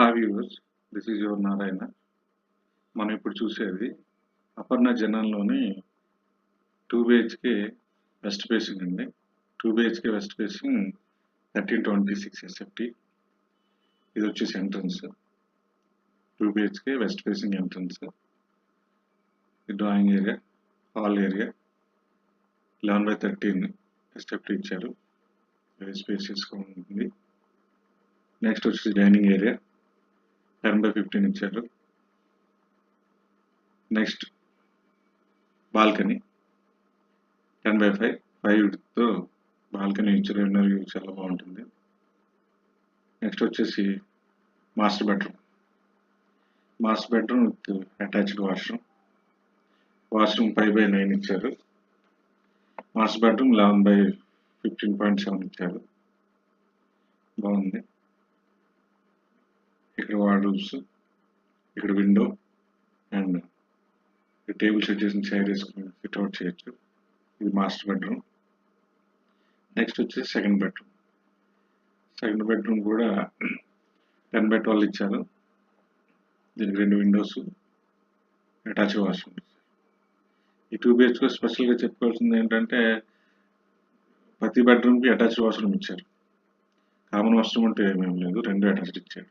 Hi viewers, this is your Narayana. మనం ఇప్పుడు చూసేది అపర్ణ జనాల్లోని 2 BHK వెస్ట్ ఫేసింగ్ అండి. 2 BHK వెస్ట్ ఫేసింగ్ 1326 SFT. ఇది వచ్చేసి entrance. 2 BHK west facing entrance. ఇది drawing area, hall area 11/13 SFT ఇచ్చారు. వెరీ స్పేసియస్గా ఉంటుంది. నెక్స్ట్ వచ్చేసి డైనింగ్ ఏరియా 10/15 ఇచ్చారు. నెక్స్ట్ బాల్కనీ 10/5 5తో బాల్కనీ ఇచ్చారు. ఇన్నర్ వ్యూ చాలా బాగుంటుంది. నెక్స్ట్ వచ్చేసి master bedroom with attached washroom 5/9 ఇచ్చారు. మాస్టర్ బెడ్రూమ్ 11/15.7 ఇచ్చారు. బాగుంది. ఇక్కడ వార్డ్రోబ్స్, ఇక్కడ విండో అండ్ టేబుల్ సెట్ చేసిన చైర్ వేసుకుని సిట్ అవుట్ చేయొచ్చు. ఇది మాస్టర్ బెడ్రూమ్. నెక్స్ట్ వచ్చేసి సెకండ్ బెడ్రూమ్ కూడా 10/12 ఇచ్చారు. దీనికి 2 విండోస్, అటాచ్ వాష్రూమ్. ఈ 2 BHK స్పెషల్గా చెప్పుకోవాల్సింది ఏంటంటే ప్రతి బెడ్రూమ్కి అటాచ్డ్ వాష్రూమ్ ఇచ్చారు. కామన్ వాష్రూమ్ అంటే ఏమేమి లేదు, 2 అటాచ్డ్ ఇచ్చారు.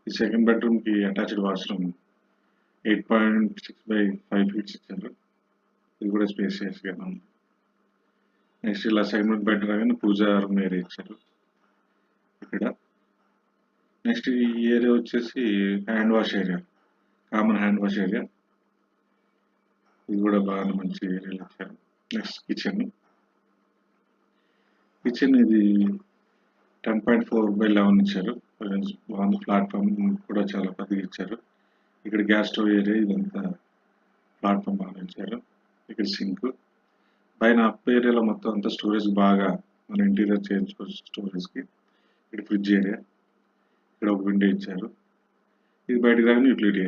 ఈ సెకండ్ బెడ్రూమ్కి అటాచ్డ్ వాష్రూమ్ 8.6/5 ఫీట్స్ ఇచ్చారు. ఇది కూడా స్పేసియస్గా ఉంది. నెక్స్ట్ ఇలా సెకండ్ బెడ్ రాగానే పూజా రూమ్ ఏరియా ఇచ్చారు ఇక్కడ. నెక్స్ట్ ఈ ఏరియా వచ్చేసి hand wash area, common hand wash area. ఇది కూడా బాగా మంచి ఏరియాలో ఇచ్చారు. నెక్స్ట్ కిచెన్ ఇది 10.4/11 ఇచ్చారు. బాగుంది. ప్లాట్ఫామ్ కూడా చాలా పెద్దగా ఇచ్చారు. ఇక్కడ గ్యాస్ స్టవ్ ఏరియా, ఇదంతా ప్లాట్ఫామ్ బాగా ఇచ్చారు. ఇక్కడ సింక్ పైన అప్ ఏరియాలో మొత్తం అంతా స్టోరేజ్ బాగా మన ఇంటీరియర్ చేయించుకోవచ్చు స్టోరేజ్కి. ఇక్కడ ఫ్రిడ్జ్ ఏరియా, ఇక్కడ ఒక విండో ఇచ్చారు. ఇది బయటకు రాగానే యూటిలిటీ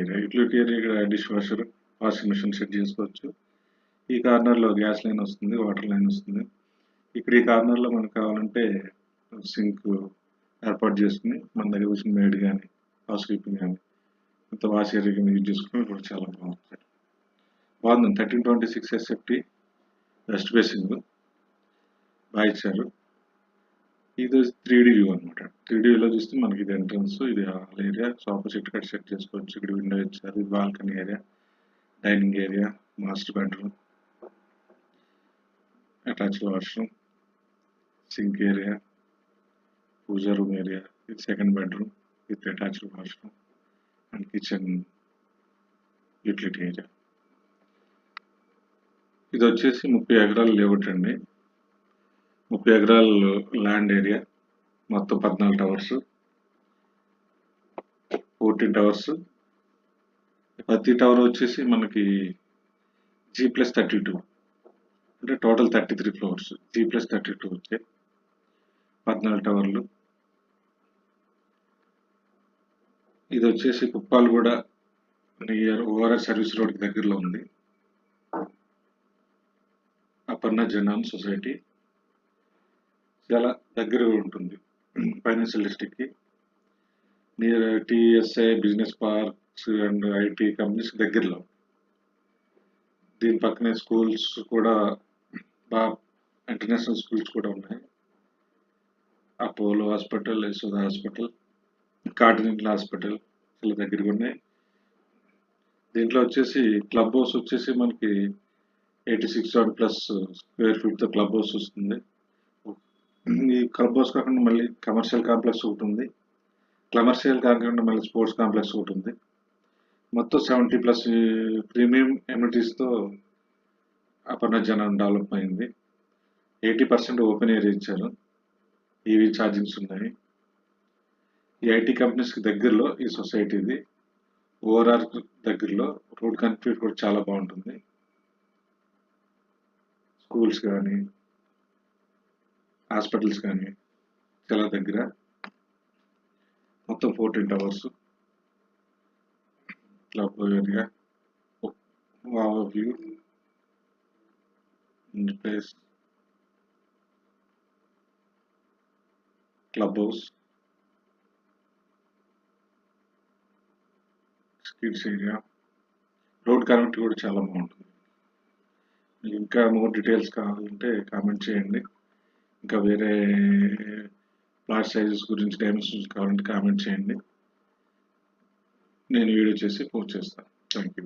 ఏరియా ఇక్కడ dishwasher, washing machine set చేసుకోవచ్చు. ఈ కార్నర్లో గ్యాస్ లైన్ వస్తుంది, వాటర్ లైన్ వస్తుంది. ఇక్కడ ఈ కార్నర్లో మనకు కావాలంటే సింక్ ఏర్పాటు చేసుకుని మన దగ్గర వచ్చిన మేడ్ కానీ హౌస్ కీపింగ్ కానీ అంత వాష్ ఏరియా కానీ యూజ్ చేసుకుని కూడా చాలా బాగుంది. 1326 SFT వెస్ట్ ఫేసింగ్ బాగా ఇచ్చారు. ఇది 3D వ్యూ అనమాట. 3D వ్యూలో చూస్తే మనకి ఇది ఎంట్రన్స్, ఇది hall area, sofa set cut set చేసుకోవచ్చు. ఇక్కడ విండో ఇచ్చారు. ఇది balcony area, dining area, master bedroom, attached washroom, sink area, puja room area. ఇది second bedroom with attached washroom and kitchen utility area. ఇది వచ్చేసి 30 ఎకరాల లేఅవుట్ అండి. 30 ఎకరాలు ల్యాండ్ ఏరియా, మొత్తం 14 టవర్స్, 14 టవర్స్. ప్రతి టవర్ వచ్చేసి మనకి G+32 అంటే టోటల్ 33 ఫ్లోర్స్. G+32 వచ్చాయి 14 టవర్లు. ఇది వచ్చేసి కుప్పాలగూడ నియర్ ఓఆర్ఆర్ సర్వీస్ రోడ్కి దగ్గరలో ఉంది. అపర్ణ జనాన్ సొసైటీ చాలా దగ్గరగా ఉంటుంది ఫైనాన్షియల్ డిస్ట్రిక్ట్కి. Near TSI business parks and IT companies దగ్గరలో. దీని పక్కనే స్కూల్స్ కూడా బాగా ఇంటర్నేషనల్ స్కూల్స్ కూడా ఉన్నాయి. Apollo hospital, Yashoda hospital, continental hospital చాలా దగ్గరగా ఉన్నాయి. దీంట్లో వచ్చేసి క్లబ్ హౌస్ వచ్చేసి మనకి 86+ స్క్వేర్ ఫీట్తో క్లబ్ హౌస్ వస్తుంది. ఈ క్లబ్ హౌస్ కాకుండా మళ్ళీ కమర్షియల్ కాంప్లెక్స్ ఒకటి ఉంది. కమర్షియల్ కాకుండా మళ్ళీ స్పోర్ట్స్ కాంప్లెక్స్ ఒకటి ఉంది. మొత్తం 70+ ప్రీమియం ఎమ్యూనిటీస్తో అపర్ణ జనాన్ డెవలప్ అయింది. 80% ఓపెన్ ఏరియా ఇచ్చారు. EV ఛార్జింగ్స్ ఉన్నాయి. ఈ IT కంపెనీస్కి దగ్గరలో ఈ సొసైటీది. ఓఆర్ఆర్ దగ్గరలో రోడ్ కనెక్టివిటీ కూడా చాలా బాగుంటుంది. స్కూల్స్ కానీ హాస్పిటల్స్ కానీ చాలా దగ్గర. మొత్తం 14 towers, club area, view place, club house, kids area, road connect కూడా చాలా బాగుంటుంది. మీకు ఇంకా మోర్ డీటెయిల్స్ కావాలంటే కామెంట్ చేయండి. ఇంకా వేరే ప్లాట్ సైజెస్ గురించి డైమెన్షన్స్ కావాలంటే కామెంట్ చేయండి. నేను వీడియో చేసి పోస్ట్ చేస్తాను. Thank you.